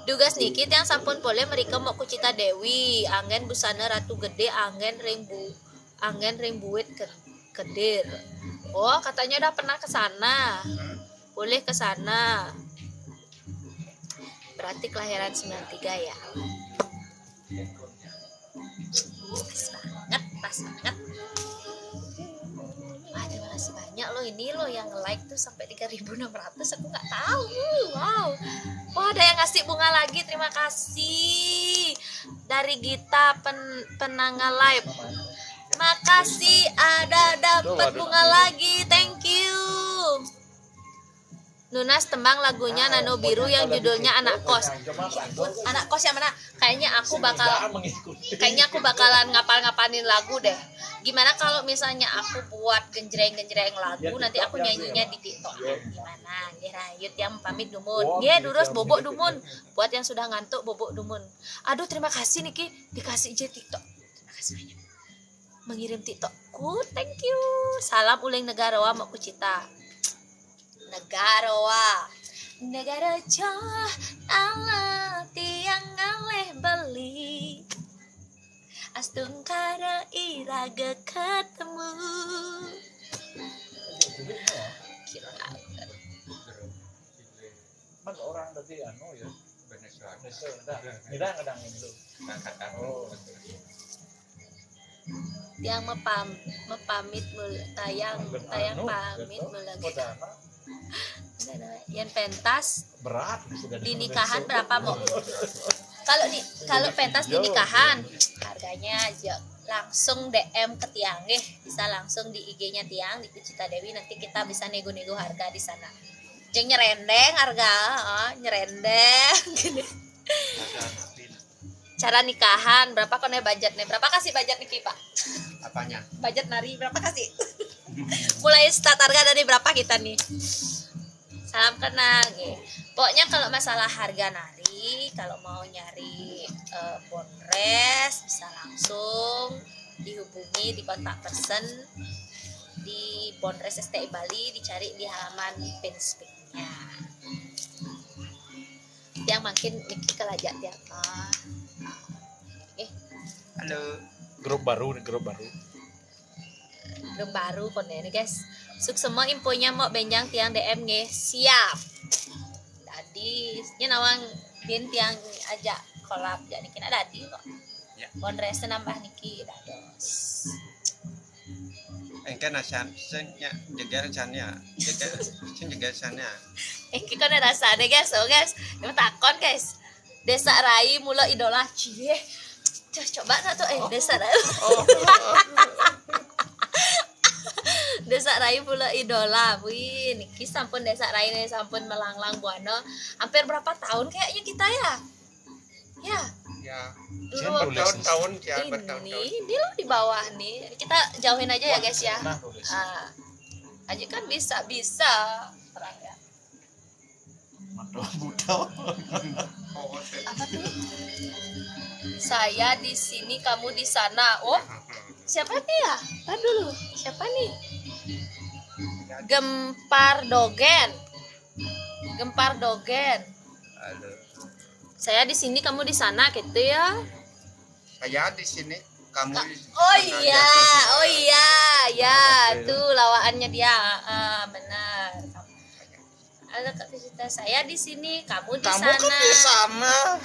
S1: Dugas Nikit yang sampun boleh mereka mau kucita Dewi, angin busana ratu gede, angin rimbuit kedir. Oh, katanya udah pernah ke sana. Boleh ke sana. Berarti kelahiran 93 ya. Pas banget. Wah, terima kasih banyak loh ini loh yang like tuh sampai 3.600, aku nggak tahu. Wow. Wah, ada yang ngasih bunga lagi, terima kasih. Dari Gita Penanga Live. Makasih ada dapat bunga lagi, thank you. Nunas tembang lagunya Nano Biru yang judulnya Anak Kos. Anak Kos yang mana? Kayaknya aku bakalan ngapal-ngapalin lagu deh. Gimana kalau misalnya aku buat genjreng-genjreng lagu, nanti aku nyanyinya di TikTok. Gimana? Dia Rayut yang pamit dumun. Dia durus bobok dumun. Buat yang sudah ngantuk bobok dumun. Aduh, terima kasih Niki dikasih je TikTok. Terima kasih banyak. Mengirim TikTokku, thank you. Salam uling negarawa mau kucita. Negara jah Allah tiang ngaleh beli astungkara iraga ketemu kira
S4: Man orang tadi anu ya.
S5: Venezuela.
S4: Kadang ini lu. Oh.
S1: tiang mepamit tayang pamit mulai yang pentas
S4: Berat sudah
S1: di nikahan berapa mau? Kalau pentas di nikahan harganya aja langsung DM ke Tiang bisa langsung di IG-nya Tiang di Kucita Dewi, nanti kita bisa nego-nego harga di sana. Jangan nyerendeng harga, nyerendeng gini. Cara nikahan berapa kone budgetnya? Berapa kasih budget nih Pak?
S5: Apanya?
S1: Budget nari berapa kasih? Mulai start harga dari berapa kita nih? Salam kenal gitu. Pokoknya kalau masalah harga nari, kalau mau nyari bonres bisa langsung dihubungi di kontak person di Bonres STI Bali, dicari di halaman Pinspik-nya. Yang makin Niki kelajak tiapa.
S5: Halo.
S4: grup baru.
S1: Belum baru kon ini guys. Suk semua infonya mau benjang tiang DM nge. Siap. Tadi nya nawang din tiang ajak kolab jadi kena dadi kok.
S5: Ya.
S1: Bonres nambah Niki dados.
S5: Engke nasan sennya jaga sannya. Jaga sannya.
S1: Iki kan rasa deh guys, oh guys. Yang takon guys. Desa Rai mula idola cie. Coba tuh Desa Rai. Desa Rai pula idola. Wih, Niki sampun Desa Rai ini sampun melanglang buana. Hampir berapa tahun kayaknya kita ya? Ya.
S5: Ya.
S1: Dulu
S5: Tahun-tahun ya
S1: ini
S5: bertahun-tahun.
S1: dia loh di bawah nih. Kita jauhin aja ya guys ya.
S4: Nah, tulis.
S1: Aja kan bisa terang ya.
S4: Mantap buta.
S1: Apa tuh? Saya di sini, kamu di sana. Oh, siapa nih ya? Tar dulu. Siapa nih? Gempar Dogen.
S5: Halo.
S1: Saya di sini, kamu di sana gitu ya.
S5: Saya di sini, kamu di
S1: Oh
S5: sana,
S1: iya,
S5: ya.
S1: oh iya, ya, tuh lawaannya dia. Benar. Ada Kak Visita, saya di sini, kamu di sana.
S4: Kamu kan di sana.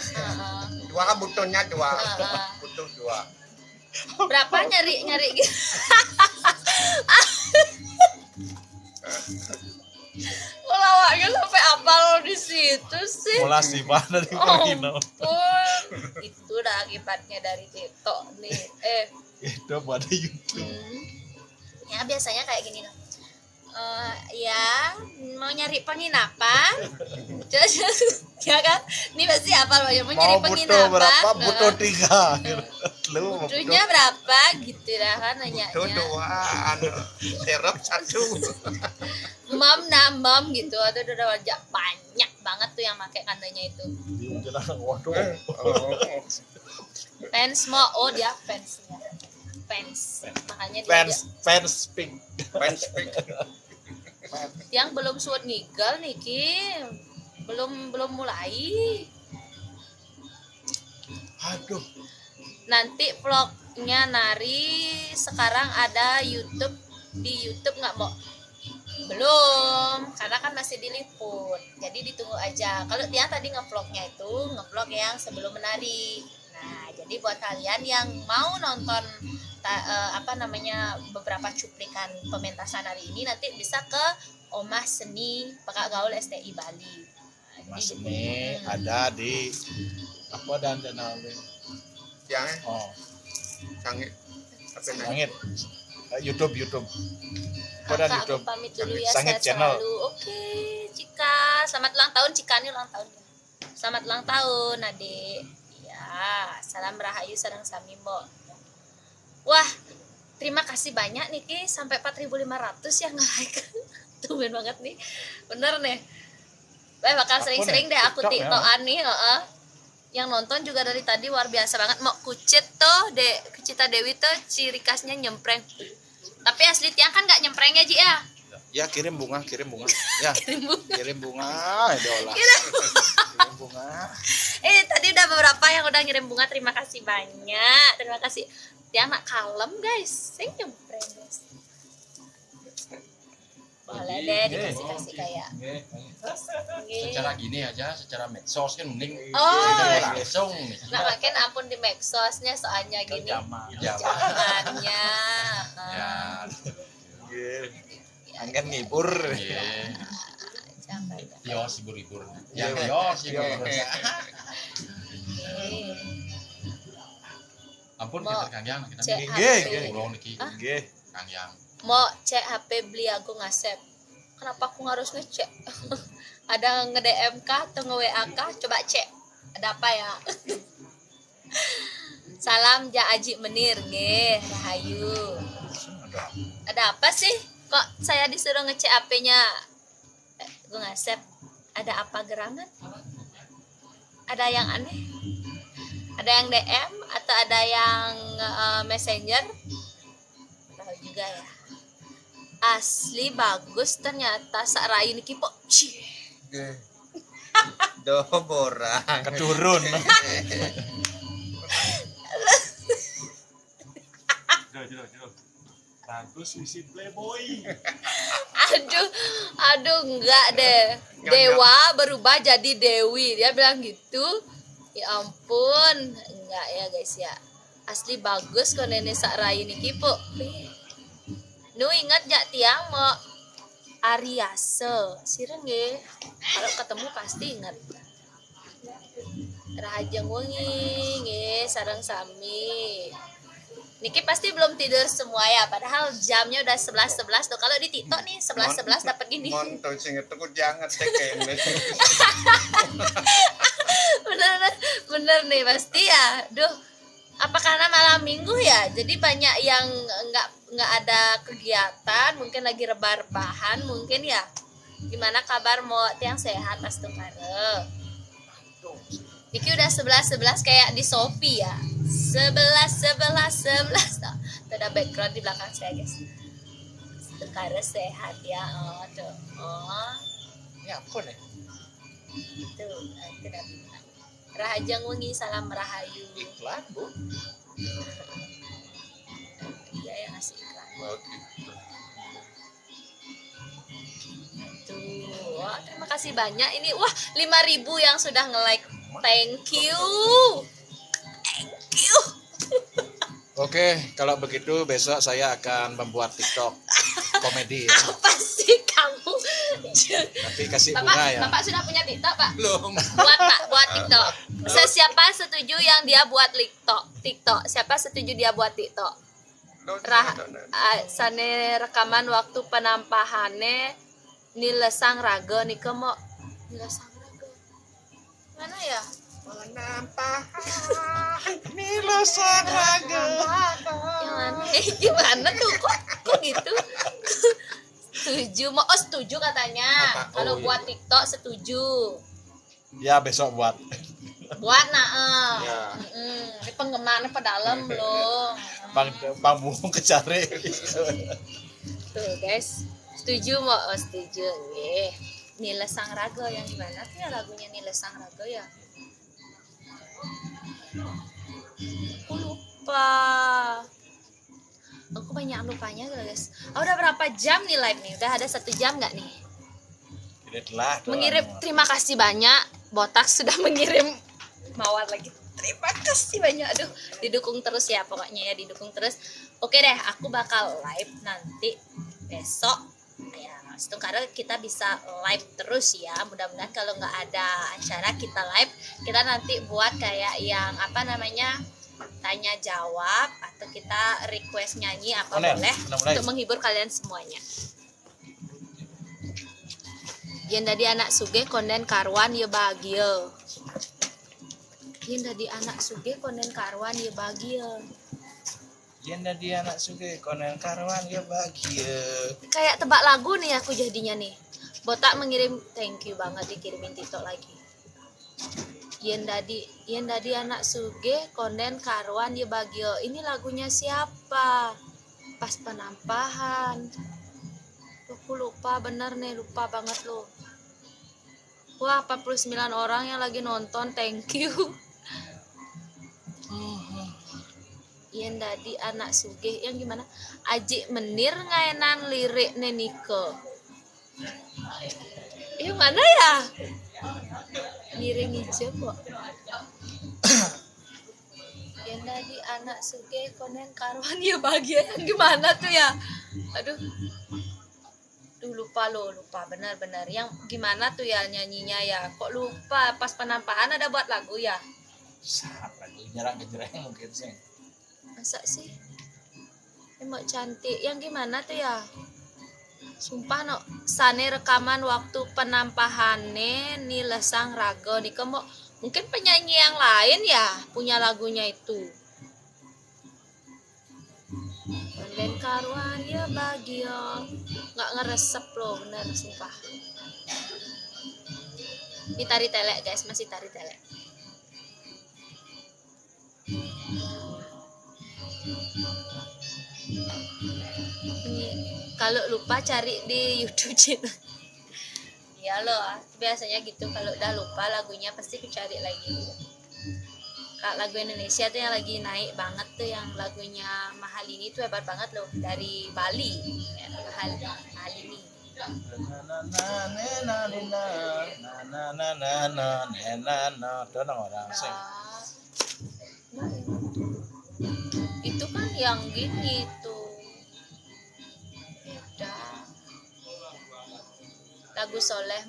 S5: Dua butuhnya dua. Butuh dua.
S1: Berapa nyari gitu? Lawaknya sampai apal di situ sih.
S4: Bola sih mana di Marino.
S1: Ampun. Itu udah akibatnya dari TikTok nih.
S4: Itu pada YouTube.
S1: Ya biasanya kayak gini loh. Ya mau nyari penginapan. Ya kan? Ini pasti apal banyak mau nyari
S4: Mau butuh
S1: penginapan.
S4: berapa? Butuh 3. Lu
S1: Butuhnya berapa gitu dah kan nanyanya.
S5: Butuh dua. Serep satu.
S1: Mam gitu atau udah wajah banyak banget tuh yang pakai kandanya itu.
S4: Waduh.
S1: Fans mau dia fansnya. Fans. Makanya dia
S4: Fans pink.
S1: yang belum suat ngigel nih Kim. Belum mulai.
S4: Aduh.
S1: Nanti vlognya nari sekarang ada YouTube, di YouTube nggak mau? Belum, karena kan masih diliput. Jadi ditunggu aja. Kalau dia tadi ngevlognya itu ngevlog yang sebelum menari. Nah, jadi buat kalian yang mau nonton beberapa cuplikan pementasan hari ini nanti bisa ke Omah Seni Pekak Gaul STI Bali.
S4: Mas Seni ada di apa dan channel
S5: Yang
S4: oh
S5: sangit. Apa namanya?
S4: langit YouTube. Pada
S1: Kakak
S4: YouTube.
S1: aku pamit dulu ya,
S4: Sangit
S1: sehat
S4: channel.
S1: selalu. Oke, Cika, selamat ulang tahun. Cika ini ulang tahun. Selamat ulang tahun, Adik. Ya, salam rahayu sareng sami, Mbok. Wah, terima kasih banyak nih Ki, sampai 4.500 yang nge-like. Tumben banget nih. Bener nih. Bakal
S4: Aku
S1: sering-sering
S4: nih,
S1: deh aku
S4: TikTok ya.
S1: TikTokan nih, heeh. Yang nonton juga dari tadi luar biasa banget. Mau kucit tuh, Kucita Dewi tuh ciri khasnya nyempreng. Tapi asli Tiang kan nggak nyempreng ya, Ji ya?
S4: Ya kirim bunga. Ya, kirim bunga, idola.
S1: Kirim.
S4: Kirim bunga.
S1: Tadi udah beberapa yang udah ngirim bunga, terima kasih banyak. Terima kasih. Tiang nak kalem guys, saya nyempreng guys. Boleh deh dikasih-kasih kayak. Nggih.
S6: Secara gini aja, secara medsos kan mending
S1: Oh,
S6: langsung nih.
S1: nah makin ampun di medsosnya soalnya gini.
S4: Zaman.
S1: Zamannya.
S6: Ya,
S4: Angin ngibur.
S6: iya.
S1: Jangan.
S6: Tios hibur-hibur. Ya tios hibur. Ampun
S1: Mau
S6: kita Kang Yang kita
S1: cek
S4: Nggih,
S1: HP.
S6: ngurung niki
S1: Hah?
S4: Nggih.
S6: Kang Yang.
S1: Mau cek HP beli aku ngasep. Kenapa aku harus ngecek? Ada nge-DM kah atau nge-WA kah? Coba cek. Ada apa ya? Salam Ja Aji Menir, nggih, Rahayu. Ada apa sih? Kok saya disuruh ngecek HP-nya? Gue ngasep. Ada apa gerangan? Ada yang aneh? Ada yang DM atau ada yang messenger? Tahu juga ya. Asli bagus ternyata sak rayu niki po.
S5: Do borang.
S4: Kedurun.
S2: Jero. Bagus isi Playboy.
S1: Aduh enggak deh. Dewa berubah jadi Dewi. Dia bilang gitu. Ya ampun, enggak ya guys ya. Asli bagus kok nenek sak rayu niki po. Nu ingat jak Tiang mau Ariase sireng nggih. Kalau ketemu pasti ingat. Rahajeng wengi nggih sareng sami. Niki pasti belum tidur semua ya, padahal jamnya udah 11.11 tuh. Kalau di TikTok nih 11.11 dapat gini.
S5: Monto sing itu jangan kene.
S1: bener nih pasti ya. Duh, apa karena malam minggu ya? Jadi banyak yang nggak ada kegiatan, mungkin lagi rebah-rebahan mungkin ya. Gimana kabar mau Tiang sehat pas tuh kare? Niki udah 11.11 kayak di Shopee ya. 11 tuh. Ada background di belakang saya guys. Sekarang sehat ya. Oh tuh. Oh.
S4: Ini apa nih?
S1: Itu udah bilang. Rahajeng wengi salam rahayu.
S4: Iklan, Bu.
S1: Iya yang ngasih iklan. Tuh, wah, terima kasih banyak ini. Wah, 5.000 yang sudah nge-like. Thank you.
S4: Oke, kalau begitu besok saya akan membuat TikTok komedi ya.
S1: Apa sih kamu?
S4: Nanti kasih bunga ya.
S1: Bapak sudah punya TikTok, Pak?
S5: Belum.
S1: Buat TikTok. Siapa setuju yang dia buat TikTok? Siapa setuju dia buat TikTok? Sane rekaman waktu penampahane nilesang raga nih kemo nilesang raga. Mana ya?
S4: Nilesang raga.
S1: Yang mana? Gimana tuh kok gitu? Setuju katanya.
S5: Apa?
S1: Kalau
S5: Oh, iya.
S1: buat TikTok setuju.
S4: Ya besok buat.
S1: Buat
S5: Ya.
S1: Ini penggemarnya pedalam belum.
S4: Panggung kecari.
S1: Tuh guys, setuju mau setuju nggih. Nila Sang Raga yang gimana tuh ya lagunya Nila Sang Raga ya? Aku lupa. Aku banyak lupanya guys. Udah berapa jam nih live nih? Udah ada 1 jam nggak nih?
S4: Inilah.
S1: Mengirim terima kasih banyak. Botak sudah mengirim mawar lagi. Terima kasih banyak. Aduh, didukung terus ya pokoknya ya, didukung terus. Oke deh, aku bakal live nanti besok. Ya, karena kita bisa live terus ya. Mudah-mudahan kalau nggak ada acara kita live, kita nanti buat kayak yang apa namanya tanya jawab atau kita request nyanyi apa
S4: Oner,
S1: boleh
S4: mulai.
S1: untuk menghibur kalian semuanya. Yen dadi anak sugih konden karuan ya bahagia. Yen dadi anak sugih konden karuan ya bahagia.
S4: Yen dadi anak sugih konen karuan ya bahagia.
S1: Kayak tebak lagu nih aku jadinya nih. Botak mengirim thank you banget dikirimin TikTok lagi. Yen dadi anak sugih konden karuan ya bahagia. Ini lagunya siapa? Pas penampahan. Aku lupa bener nih, lupa banget loh. Wah, 49 orang yang lagi nonton, thank you. Yen dadi anak sugih yang gimana? Aji menir ngaenan lirik neniko. Yang mana ya? Miring hijau kok. Yen dadi anak sugih konen karuan ya bahagia. Yang gimana tuh ya? Aduh. Lupa benar-benar yang gimana tuh ya nyanyinya ya, kok lupa. Pas penampahan ada buat lagu ya,
S4: Saat lagu nyerang gejreng mungkin sih.
S1: masa sih emang cantik yang gimana tuh ya, sumpah no sane rekaman waktu penampahane nih lesang raga nih kemo mungkin penyanyi yang lain ya punya lagunya itu. Dan karuan ya bahagia, nggak ngeresep loh bener sumpah. Ini tari telek guys, masih tari telek. Ini kalau lupa cari di YouTube channel. Ya loh, biasanya gitu kalau udah lupa lagunya pasti aku cari lagi. Kak, lagu Indonesia tuh yang lagi naik banget tuh yang lagunya Mahalini tuh hebat banget loh, dari Bali ya, Mahalini. Itu kan yang gini tuh beda. Lagu Soleh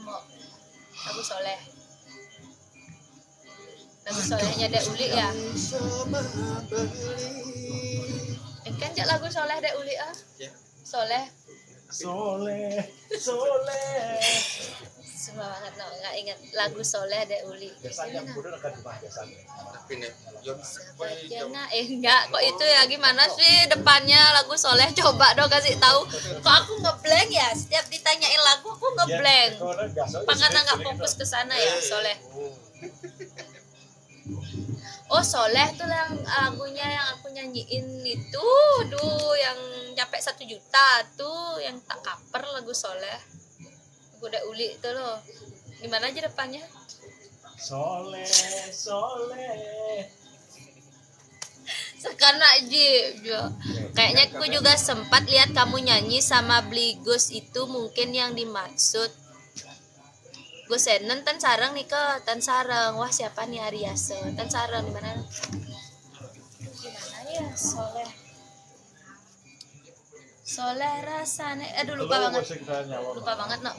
S1: Solehnya Dek Uli ya. Kan jak lagu Soleh Dek Uli ah. Soleh. Semua banget no, nggak ingat lagu Soleh Dek Uli.
S4: Biasanya udah akan dibahasakan.
S5: Tapi nih,
S1: Sebagiannya enggak kok itu ya gimana sih depannya lagu Soleh, coba dong kasih tahu. Kok aku ngeblank ya, setiap ditanyain lagu aku ngeblank. Karena nggak fokus ke sana ya Soleh. Oh Soleh tuh yang lagunya yang aku nyanyiin itu, yang nyampe 1 juta tuh, yang tak kaper lagu Soleh. Gue udah uli itu loh. Gimana aja depannya?
S4: Soleh.
S1: Sekarang aja. Kayaknya aku juga sempat lihat kamu nyanyi sama Bligos itu mungkin yang dimaksud. Gue senen tan sarang nih ke tan sarang. Wah siapa nih Ariase tan sarang gimana ya Soleh rasanya lupa banget no.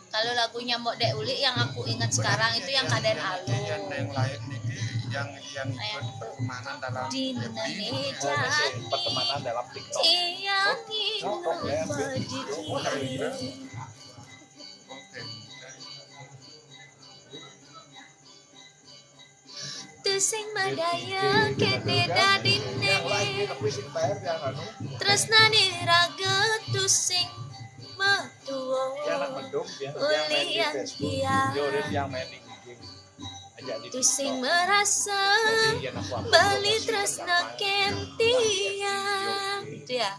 S1: Kalau lagunya Mbok Dek Uli yang aku ingat sekarang itu yang Kaden Alu
S5: yang lain nih yang pertemanan dalam
S1: di Indonesia
S4: Pertemanan dalam TikTok.
S1: yang berdiri. Tusing madaya kene dadine tresnani raga tusing matuo uli yang
S4: main di giging aja di
S1: tusing merasa bali tresna kentia itu ya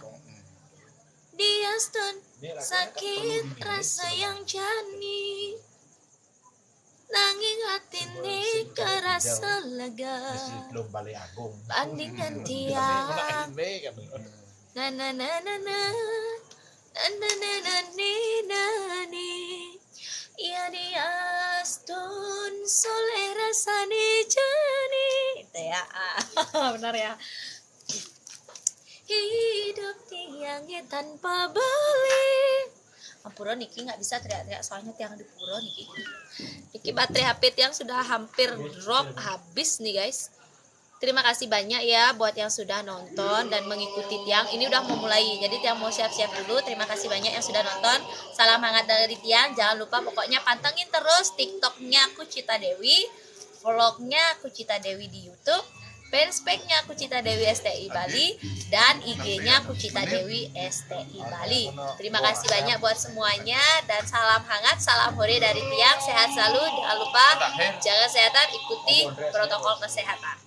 S1: dia stun sakit rasa yang jani nanging hatine kerasa lega
S4: belum balik agung
S1: bandingan tiang na na na na na ya dia stun soleh rasane jani itu ya benar ya hidup tiangnya tanpa balik Ampura niki nggak bisa teriak-teriak soalnya tiang di pura niki. Niki baterai HP tiang sudah hampir drop habis nih guys. Terima kasih banyak ya buat yang sudah nonton dan mengikuti Tiang. Ini udah mau mulai, jadi Tiang mau siap-siap dulu. Terima kasih banyak yang sudah nonton. Salam hangat dari Tiang. Jangan lupa pokoknya pantengin terus TikToknya Kucita Dewi, vlognya Kucita Dewi di YouTube, fanspage-nya Kucita Dewi STI Bali, dan IG-nya Kucita Dewi STI Bali. Terima kasih banyak buat semuanya dan salam hangat, salam hore dari Tiang. Sehat selalu, jangan lupa jaga kesehatan, ikuti protokol kesehatan.